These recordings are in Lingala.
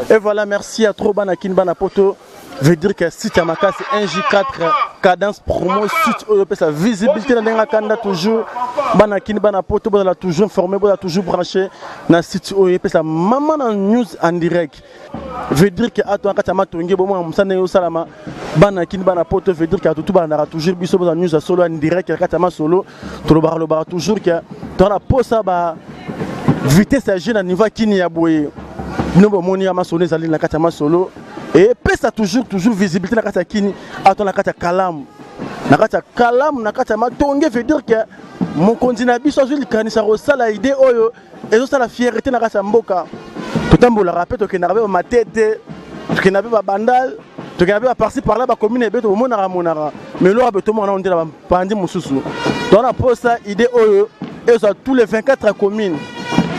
Et voilà, merci à trop Banakin Banapoto. Veut dire que si tu as c'est 1J4 cadence promo, si tu as visibilité dans le candidat toujours, Banakin Banapoto, vous avez toujours informé, vous avez toujours branché dans le site où ça maman en news en direct. Veut dire que à toi quand tu as tongué bon moi ça n'est salama Banakin Banapoto veut dire que tout banara toujours biso dans news solo en direct quand tu as solo tu le bar toujours que tu as posa ba vitesse à jeune niveau kini ya boye nous moni ama sonné zali na katama solo et puis ça toujours visibilité na kata kini ato na kata kalam na kata matonge veut dire que mon continent biso azuli kanisa rosala idée oyo et ça la fierté na kata mboka totambola rappel to kenabe ba matete to kenabe ba bandal to kenabe ba parci par là ba commune et beto monara mais là beto mona on dit la pandi mususu dans la poste idée oyo et ça tous les 24 communes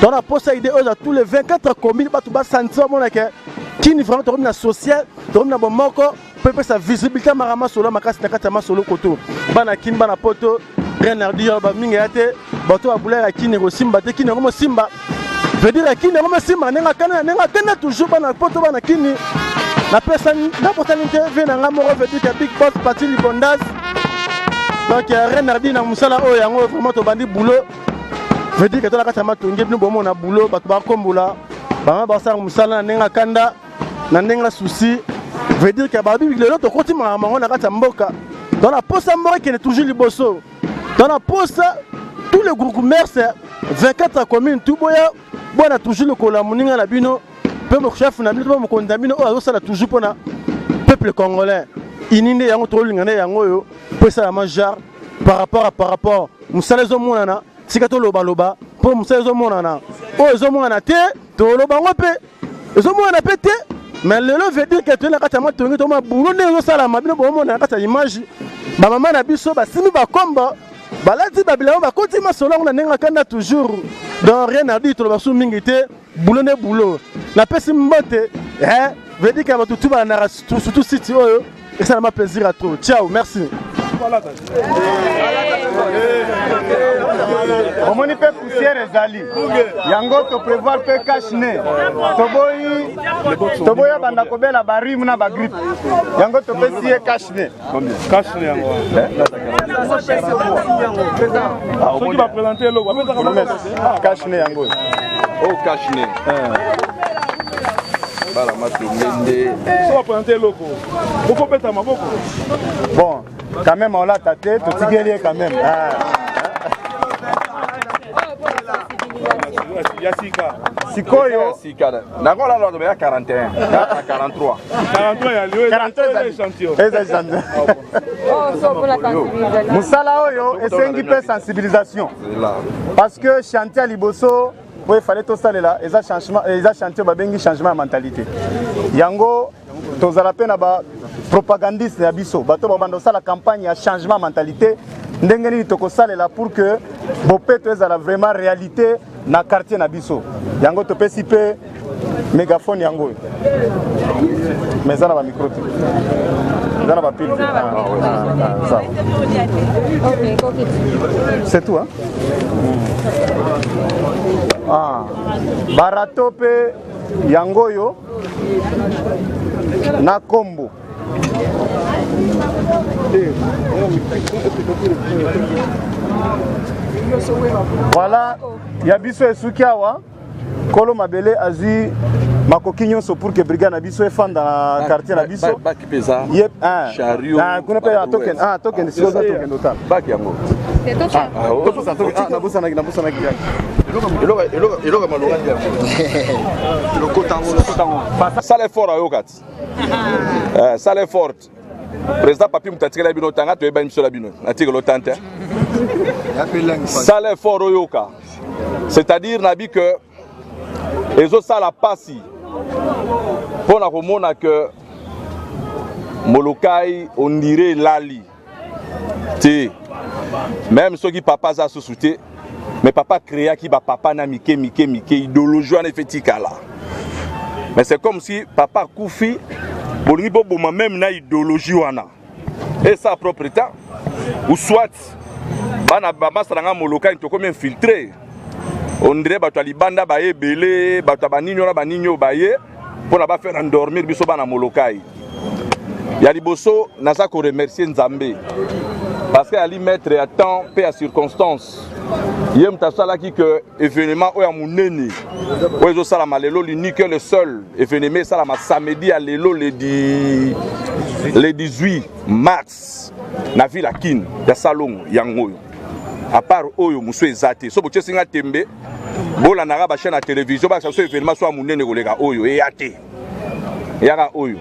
dans la poste idée oyo tous les 24 communes ba to ba sentir mona que qui vraiment to na social to na bomoko pepe sa visibilité marama solo makasi na kata masolo koto bana kin bana poto Renardi ba minga yate bato abula kini ko simba te kini ko simba veut dire kini ko simba nenga kana toujours bana poto bana kini la personne l'opportunité vient na ngamo veut dire que big boss parti libondas donc Renardi na musala o yango vraiment to bandi boulot veut dire que to la kata matonge bino bomo na boulot bato ba kombola ba sa musala nenga kanda na nenga souci veut dire que babi le lot to ma mango na kata mboka dans la poste mboka qui est toujours liboso dans la poste tous les groupes commerce 24 communes tout boya bona toujours le colamuninga la bino peu mo chef na bino mo kondamino o ça toujours pour na peuple congolais ininde yango to lingana yango yo pour ça la manjar par rapport musalezo monana sikato loba pour musalezo monana o zo monana te to loba ngope zo monana pete mais le lot veut dire que tu na kata matongi to ma boulot ne zo sala ma bino bo monana kata image ba mama na biso ba simi ba komba balati babila ba koti ma solo na nenga kanda toujours dans rien à dire to ba sou mingité boulot ne boulot na pesi mbote veut dire que ba tout ba na surtout site oyo et ça m'a plaisir à trop ciao merci on moni pe poussière ezali yango to prévoir pe cachene toboya banda kobela barim na ba grippe yango to pe sie cachene yango soki ba présenter lo cachene yango oh cachene bala matungende so présenter loko boko peta maboko bon quand même on l'a tâté tout tigelier quand même Yasika Sikoyo Yasika nako la ndo ya 41 43 ya lieu 43 échantillon oh so pour la sensibilisation musala oyo esengi pe sensibilisation parce que chantier liboso il fallait tout ça là eza changement eza chantier ba bengi changement de mentalité yango tozala pe na ba propagandiste ya biso bato ba bando sala campagne ya changement de mentalité ndenge ni toko salela pour que bopeto ezala vraiment réalité na quartier na biso yango to pesi pe mégaphone yango mais ça na ba micro ça na ba pile ça c'est tout hein barato pe yango yo na kombo voilà ya biso esuki awa kolo mabele azi makoki nyonso pour que brigade na biso efanda na quartier na biso yep chariot kuna pe token sio token total baki yango nabusa na eloka malonga yango sale fort ayokati sale fort président papi mutatikela bino tanga to ebani biso bino natikelo tante sale fort oyoka c'est-à-dire nabi que ezo sala pasi pona komona que molokai on dirait lali ti même ceux qui papa za sous-souté mais papa créa qui ba papa na mike idéologie en effet tikala mais c'est comme si papa koufi bolingi boboma même na idéologie wana et sa propre temps ou soit bana bama saranga molokai to comme infiltré on dirait bato libanda baye belé bato baninyo na baninyo baye pour na ba faire endormir biso bana molokai. Ya liboso naza ko remercier Nzambe parce que ali mettre à temps pe à circonstance. Yem tasala ki que événement oya munene. Oyo sala malelo l'unique le seul événement sala ma samedi à lelo le 18 mars na ville Kin ya salon yangoyo. À part oyo muso ezate so boche singa tembe bola na ba chaîne à télévision ba so événement so munene kolega oyo e yate yaka oyo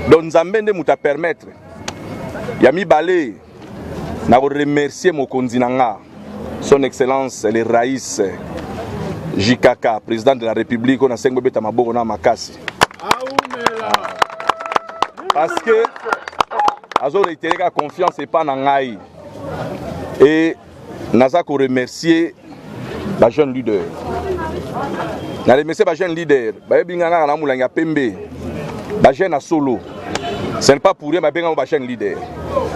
donc Nzambe nde muta permettre ya mibale na remercier mokonzi nanga son excellence le Raïs JKK président de la République on a 5 beta maboko na makasi parce que azo réitérer la confiance et pas na ngai et naza ko remercier ba jeune leader na remercier ba jeune leader ba yebinga nga na mulanga pembe ba jeune à solo ce n'est pas pour rien ba benga ba jeune leader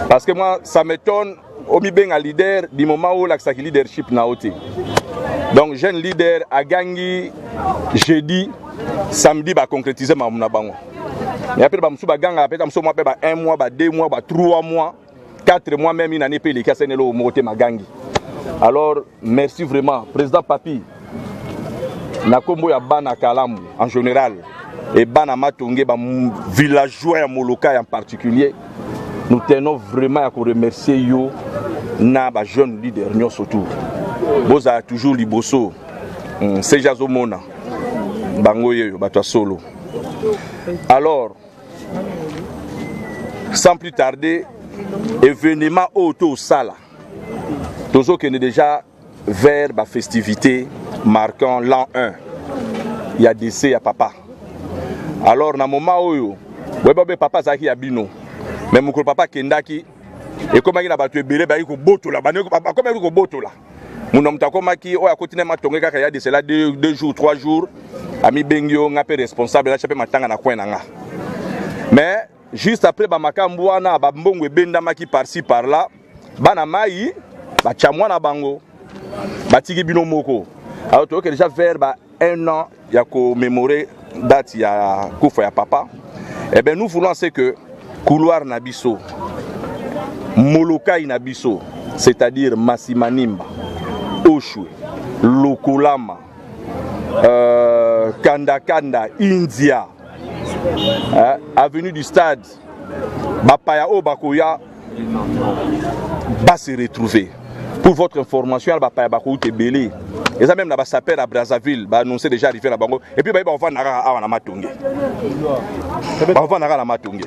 parce que moi ça m'étonne au mi benga leader du moment où l'accès leadership na oté donc jeune leader a gagné jeudi samedi ba concrétiser ma muna bango et après ba musu ba ganga après musu mo ba 1 mois ba 2 mois ba 3 mois 4 mois même une année les kasenelo moté magangi. Alors merci vraiment président Papi na kombo ya bana Kalamu en général et bana Matonge ba villageois ya Molokai en particulier nous tenons vraiment à remercier yo na ba jeune leader nyos autour boza toujours liboso c'est jazo mona bango yeyo batwa solo. Alors sans plus tarder événement auto sala toujours qu'on est déjà vers la festivité marquant l'an 1 il y a décès à papa alors na moment où ouais papa zaki ya bino mais mon papa kendaki et comme il a battu belé ba ko botola ba comme il ko botola mon homme ta comme ki o ya continue matonge kaka ya décès là 2 jours 3 jours ami bengyo nga pe responsable la chape matanga na coin nga mais juste après ba makambo wana ba mbongwe benda maki par-ci par-là bana mai ba chamwa na bango batiki bino moko alors to que déjà vers ba 1 an ya commémorer date ya kufa ya papa et ben nous voulons c'est que couloir na biso Molokai na biso c'est-à-dire Masimanimba Oshwe Lokolama Kanda India avenue du stade Bapaya Obakoya va se retrouver. Pour votre information, Bapaya Bakoya est belé. Et ça même là, saper à Brazzaville, va annoncer déjà arrivé à Bango. Et puis on va à la Matonge. On va à la Matonge.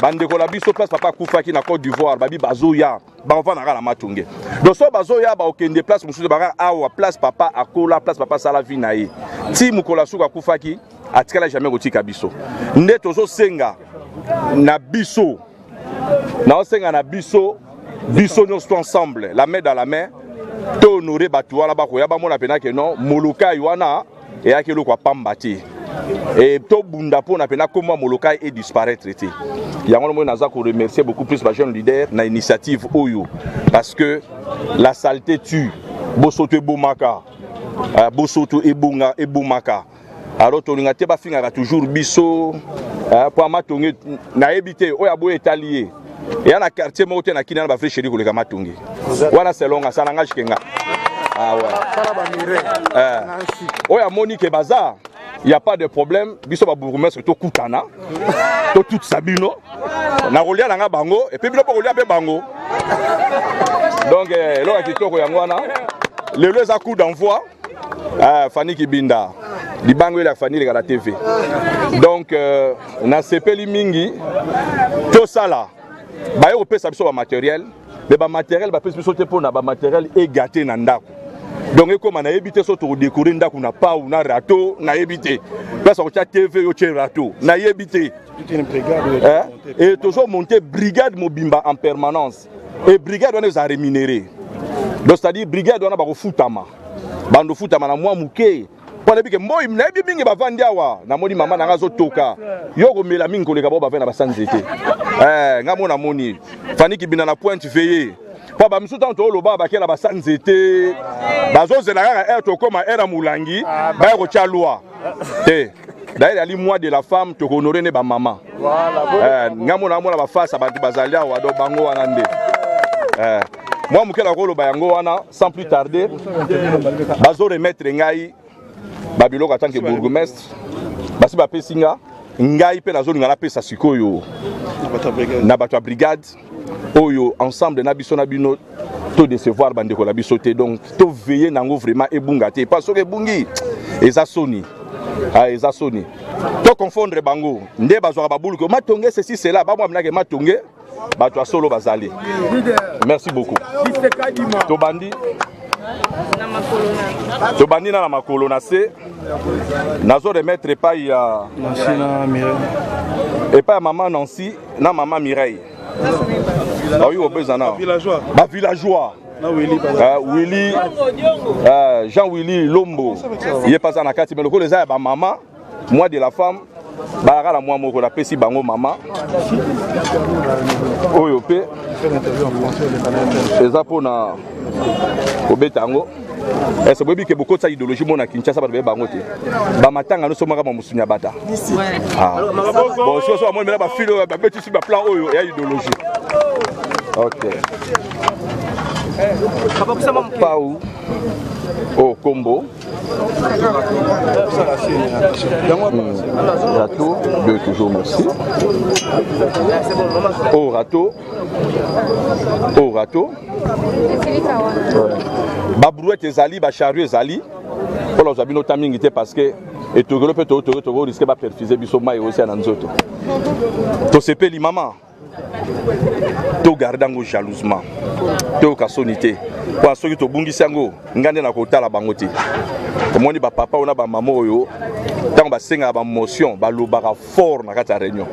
Bande ko la biso place papa Koufa qui na Côte d'Ivoire, babi bazoya, on va à la Matonge. Donc so bazoya ba okende place mususu ba awa place papa akola place papa sala vinae. Ti mukola suka Koufa qui atikala jamais kotika biso. Nde tozo senga na biso. Na senga na biso nous sommes ensemble, la main dans la main. To honorer batuwa la ba ko ya ba mona pena ke non Molokai wana et akelo kwa pambati. Et to bunda po na pena comment Molokai est disparaître été. Yango mo naza ko remercier beaucoup plus ba jeune leader na initiative oyo parce que la saleté tue. Bosoto e bomaka. Bosoto e bonga e bomaka. Alors to linga te ba finga toujours biso pour amatonge na ebité oya bo étalier. Et dans le quartier, je suis allé à Fréchéri pour les Matonge. Voilà, c'est long, ça n'a pas de ah ouais. Oh, il y a Monique et Bazar. Il n'y a pas de problème. Biso ba bourgmestre to Koutana. To tout Sabino. Na rolia na bango et puis bilo pa rolia pe bango. Donc là qui to ko yangwana. Le les a coup d'envoi. Fanny Kibinda. Di bango la Fanny la TV. Donc na sepeli mingi to sala. Ba yo pesa biso ba matériel mais ba matériel ba pesa biso te pona ba matériel e gâté na ndako donc comme na ebité so to décorer ndako na pa ou na râteau na ebité place ko tia TV yo tia râteau na ebité et toujours monter brigade mobimba en permanence et brigade on les a rémunéré donc c'est-à-dire brigade on a ba ko futama bando futama na moi muké pona bike moyi na ebi mingi ba vandi awa na moni mama na ngazo toka yo ko mela mingi ko leka ba vena ba sanzete ngamo na moni Fanny Kibinda na pointe veillée pa ba misuta to lo ba kela ba sanzete bazo zela ka to koma era mulangi ba ko tia loi te D'ailleurs, il y a mois de la femme, tu honorer ne ba maman. Voilà. Ngamona mona ba face abantu bazalia wa do bango wanande. Moi mukela kolo bayango wana sans plus tarder. Bazo remettre ngai babiloko en tant que bourgmestre. Basi ba pesinga ngai pe na zone ngala pesa sikoyo. Na bato brigade oyo ensemble na biso na bino to décevoir bande ko la biso te donc to veiller nango vraiment ebunga te parce que bungi eza soni. Eza soni. To confondre bango nde bazwa babulu ko matonge ceci cela ba moi mnake matonge bato solo bazali. Merci beaucoup. To bandi na makolo na se nazo remettre pas ya et pas maman Nancy na maman Mireille. Ah oui, au Bezana. Ba villageois. Willy Jean-Willy Lombo. Il est passé na kati mais le ko les a ba maman, moi de la femme, ba la moi moko la pesi bango maman. Oyo pe. Eza pona obetango. Est-ce que que beaucoup de ça idéologie mon à Kinshasa ba bango te. Ba matanga no somaka ba musunya bata. Bon, so moi mais là ba filo ba petit sur ba plan oyo ya idéologie. OK. Pau au combo. Râteau, de toujours merci. Au râteau. Au râteau. Babrouette ezali, ba charrue ezali. Pour los abino timing était parce que et togolo peut to risquer ba perfuser biso mai aussi na nzoto. To sepeli maman. To gardango jalousement. To kasonité. Kwa soki to bungisi yango ngande na kotala bango te. Komoni ba papa ona ba maman oyo tant ba senga ba motion ba lobaka fort na kata réunion.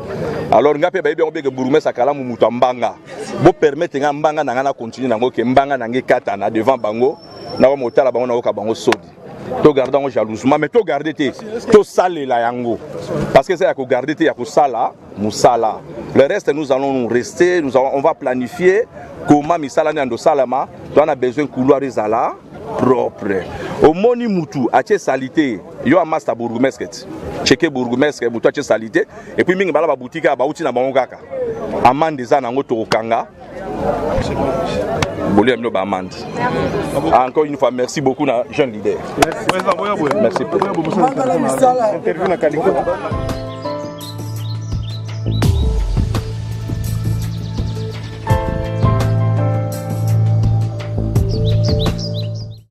Alors ngape ba yebe obeke bourgmestre akala mu mutu mbanga. Bo permettre nga mbanga na ngana continuer nango ke mbanga na nge kata na devant bango na ba motala bango na oka bango sodi. To gardango jalousement mais to garder te to sale la yango parce que c'est à ko garder te ya ko sala musala. Le reste nous allons rester, on va planifier comment misala ni ando salama, on a besoin couloir ezala propre. Au moni mutu ache salité, yo a master bourgmestre. Checker bourgmestre mutu ache salité et puis mingi bala ba boutique ba uti na bango kaka. Amande za nango to kanga. Encore une fois, merci beaucoup, jeune leader. Merci beaucoup.